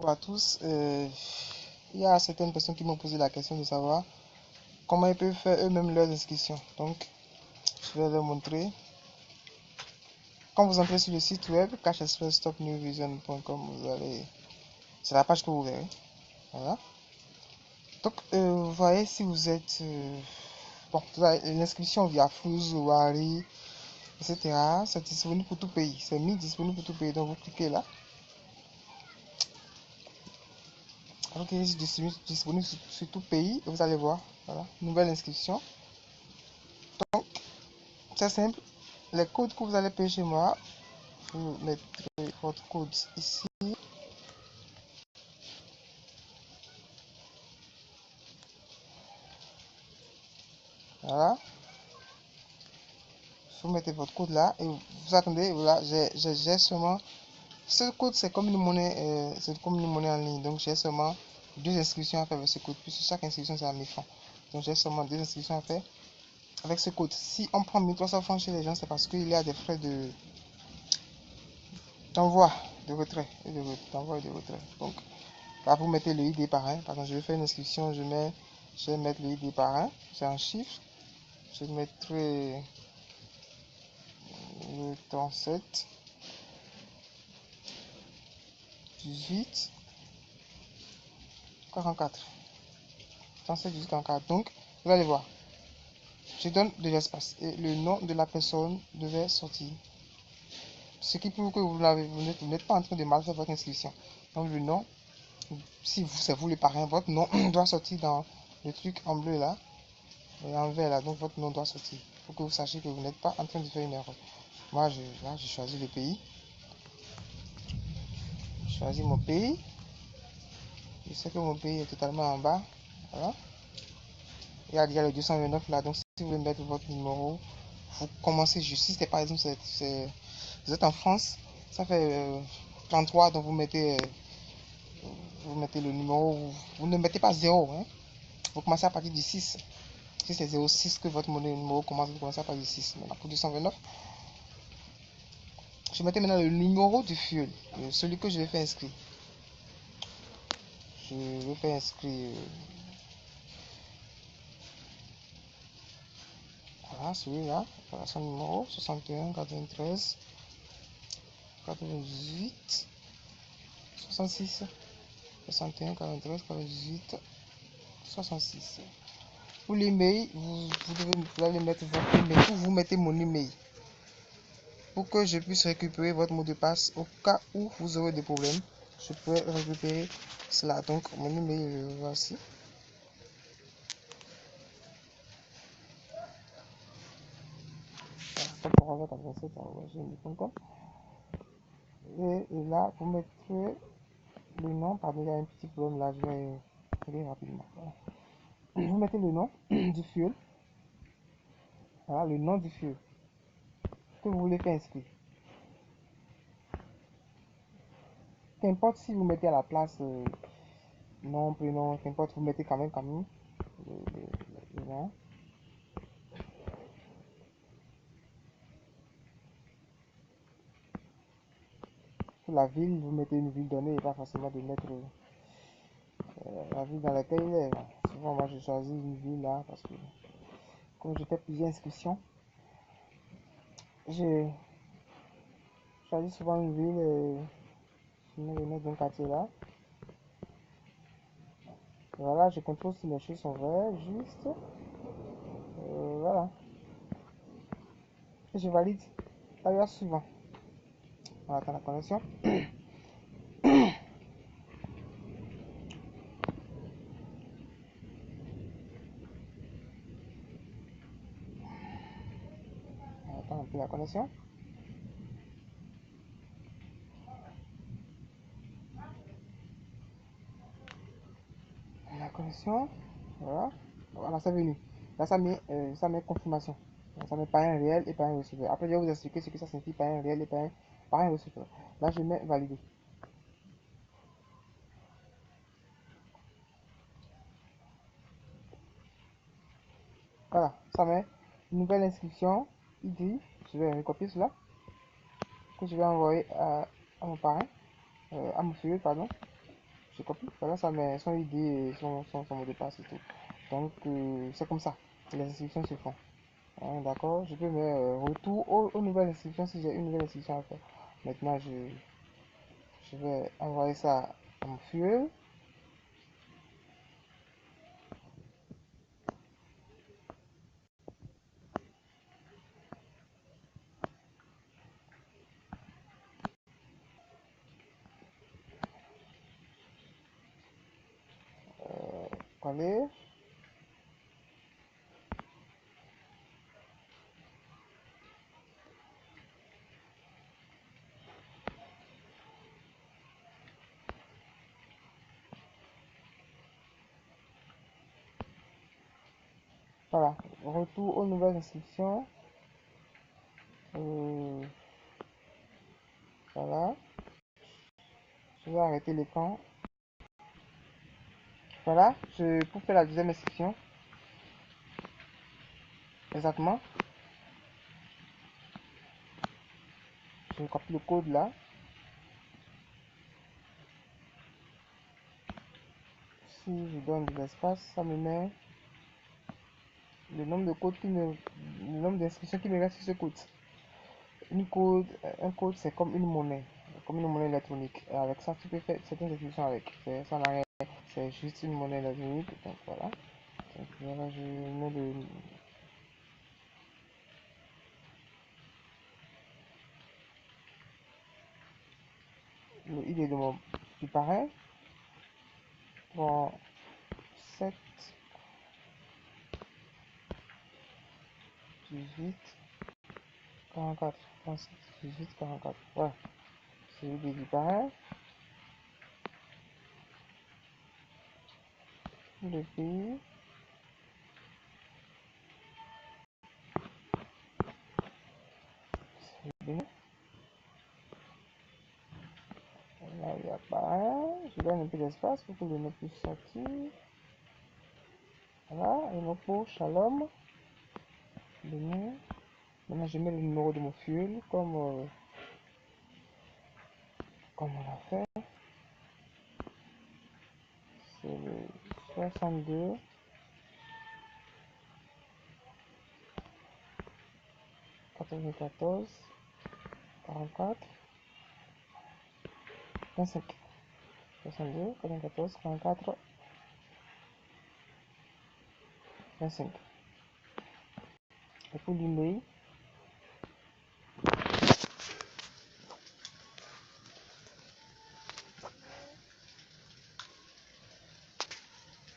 Bonjour à tous. Il y a certaines personnes qui m'ont posé la question de savoir comment ils peuvent faire eux-mêmes leurs inscriptions. Donc, je vais leur montrer. Quand vous entrez sur le site web cashexpress.topnewvision.com, c'est la page que vous verrez. Voilà. Donc, vous voyez si vous êtes bon, l'inscription via Fuse, Wari, etc. C'est disponible pour tout pays. C'est mis disponible pour tout pays. Donc, vous cliquez là. Ok, c'est disponible sur tout pays. Vous allez voir. Voilà. Nouvelle inscription. Donc, c'est simple. Les codes que vous allez payer chez moi, vous mettrez votre code ici. Voilà. Vous mettez votre code là et vous attendez. Voilà, j'ai seulement. Ce code, c'est comme une monnaie, en ligne. Donc, j'ai seulement deux inscriptions à faire avec ce code. Puisque chaque inscription, c'est à 1000 francs. Donc, j'ai seulement deux inscriptions à faire avec ce code. Si on prend 1300 francs chez les gens, c'est parce qu'il y a des frais d'envoi, de retrait et d'envoi et de retrait. Donc, là, vous mettez le ID par un. Par exemple, je vais faire une inscription, je vais mettre le ID par un. C'est un chiffre. Je mettrai le temps 7, 18, 44. 37, 18, 44. Donc, vous allez voir. Je donne de l'espace et le nom de la personne devait sortir. Ce qui prouve que vous n'êtes pas en train de mal faire votre inscription. Donc, le nom, si c'est vous le parrain, votre nom doit sortir dans le truc en bleu là et en vert là. Donc, votre nom doit sortir. Il faut que vous sachiez que vous n'êtes pas en train de faire une erreur. Moi, là, je choisis le pays. Je choisis mon pays. Je sais que mon pays est totalement en bas. Voilà. Il y a le 229 là. Donc, si vous voulez mettre votre numéro, vous commencez juste. Si c'est par exemple, vous êtes en France, ça fait 33. Donc, vous mettez le numéro. Vous ne mettez pas 0. Hein. Vous commencez à partir du 6. Si c'est 06 que votre numéro commence, vous commencez à partir du 6. Maintenant, pour 229, je mettais maintenant le numéro du fuel. Celui que je vais faire inscrire. Je vais faire inscrire. Voilà, celui-là. Voilà son numéro 61 93 98 66 61 93 98 66. Pour l'email, vous allez mettre votre email ou vous mettez mon email pour que je puisse récupérer votre mot de passe au cas où vous aurez des problèmes. Je pourrais récupérer cela. Donc, mon email, voici. Et là, vous mettrez le nom. Pardon, il y a un petit problème là. Je vais aller rapidement. Voilà. Vous mettez le nom du fuel. Voilà, le nom du fuel que vous voulez faire inscrire. Qu'importe si vous mettez à la place nom, prénom, qu'importe, vous mettez quand même le nom. Pour la ville, vous mettez une ville donnée et pas forcément de mettre la ville dans laquelle il est. Souvent, moi, je choisis une ville là parce que comme je fais plusieurs inscriptions, je choisis souvent une ville et je mets le nom d'un quartier là. Voilà, je contrôle si mes choses sont vraies, juste. Voilà. Et je valide d'ailleurs suivant. On attend la connexion. On attend un peu la connexion. La connexion. Voilà. Voilà, c'est venu. Là, ça met confirmation. Ça met pas un réel et pas un receveur. Après, je vais vous expliquer ce que ça signifie pas un réel et pas un receveur. Là, je mets valider. Voilà, ça met une nouvelle inscription. ID. Je vais recopier cela. Que je vais envoyer à mon parrain. À mon filleul, pardon. je copie. Voilà, ça met son ID et son mot de passe et tout. Donc, c'est comme ça que les inscriptions se font. Hein, d'accord? Je peux mettre retour aux nouvelles inscriptions si j'ai une nouvelle inscription à faire. Maintenant, je vais envoyer ça à mon fuel. Coller. Voilà, retour aux nouvelles inscriptions. Voilà, je vais arrêter l'écran. Voilà, pour faire la deuxième inscription, exactement, je copie le code là. Si je donne de l'espace, ça me met le nombre de codes le nombre d'inscriptions qui me reste sur ce code. Un code, c'est comme une monnaie électronique. Et avec ça, tu peux faire certaines inscriptions avec. Ça n'a rien, c'est juste une monnaie électronique. Donc voilà. Donc voilà, je mets le ID de mon du parrain. Bon, 7, 18, 44. 7, 18, 44. Voilà. C'est l'idée du parrain. Le pays. Là, il n'y a pas un. Je donne un peu d'espace pour que le nom puisse sortir. Voilà, et pour Shalom. Le nom. Maintenant, je mets le numéro de mon fuel comme on l'a fait. C'est le 62 94 44 25. 62 94 44 25. Et pour l'email,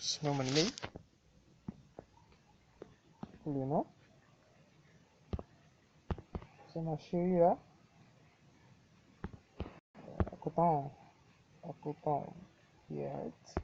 je mets mon email. Pour le nom, c'est ma chérie là. À côté, Pierrette.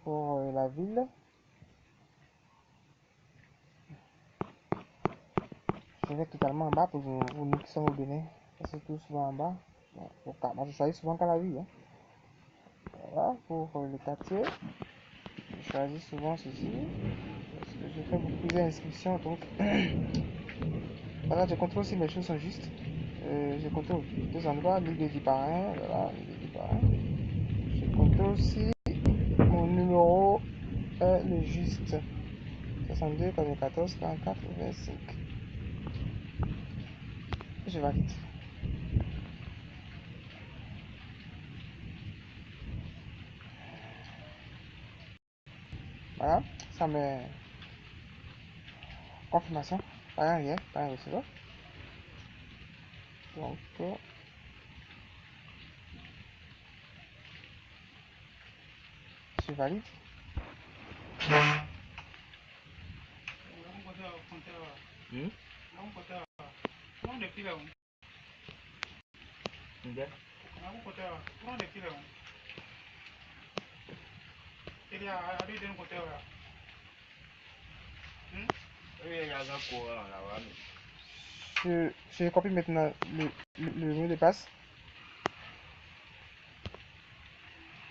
Pour la ville, je vais totalement en bas pour nous qui sommes au Bénin. C'est tout souvent en bas. Moi, je choisis souvent Calavi. Hein. Voilà, pour le quartier, je choisis souvent ceci. Parce que je fais beaucoup d'inscriptions. Donc, voilà, je contrôle si mes choses sont justes. Je contrôle deux endroits, l'idée du parrain. Voilà, l'idée du parrain. Je contrôle si mon numéro est le juste. 62, 94, 44, 25. Je valide. Voilà, ça met confirmation. Pas rien, pas un receveur. Donc, je valide. Hmm? Nde? Je copie maintenant le mot de passe.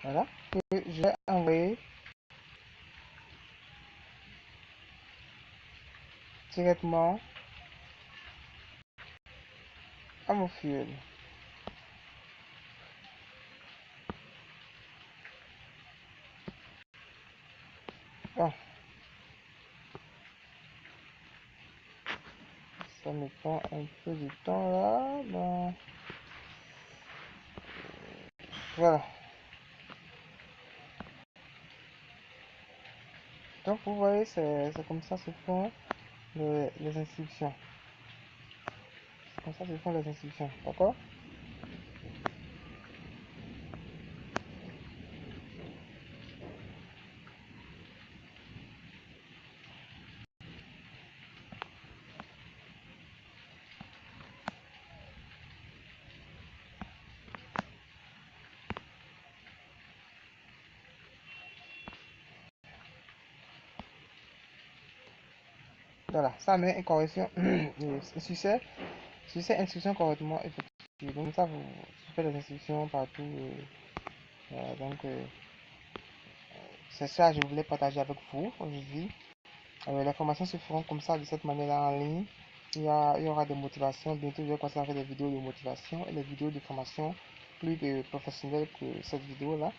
Voilà. Et je vais envoyer directement à mon fuel. Bon, ça me prend un peu de temps là. Bon, voilà. Donc vous voyez, c'est comme ça se font les inscriptions. C'est comme ça se font les inscriptions, d'accord? Voilà, ça met une correction sur ces instructions correctement effectuées. Donc ça, vous faites les instructions partout. Donc c'est ça, je voulais partager avec vous aujourd'hui. Les formations se feront comme ça, de cette manière-là en ligne. Il y aura des motivations. Bientôt, je vais commencer à faire des vidéos de motivation et des vidéos de formation plus professionnelles que cette vidéo-là.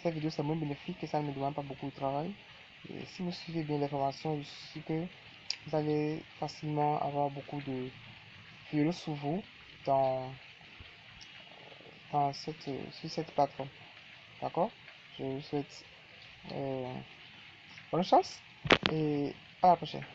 Cette vidéo, c'est moins bénéfique et ça ne me demande pas beaucoup de travail. Et si vous suivez bien les formations, je suis sûr que vous allez facilement avoir beaucoup de vidéos sur vous dans, sur cette plateforme. D'accord? Je vous souhaite bonne chance et à la prochaine.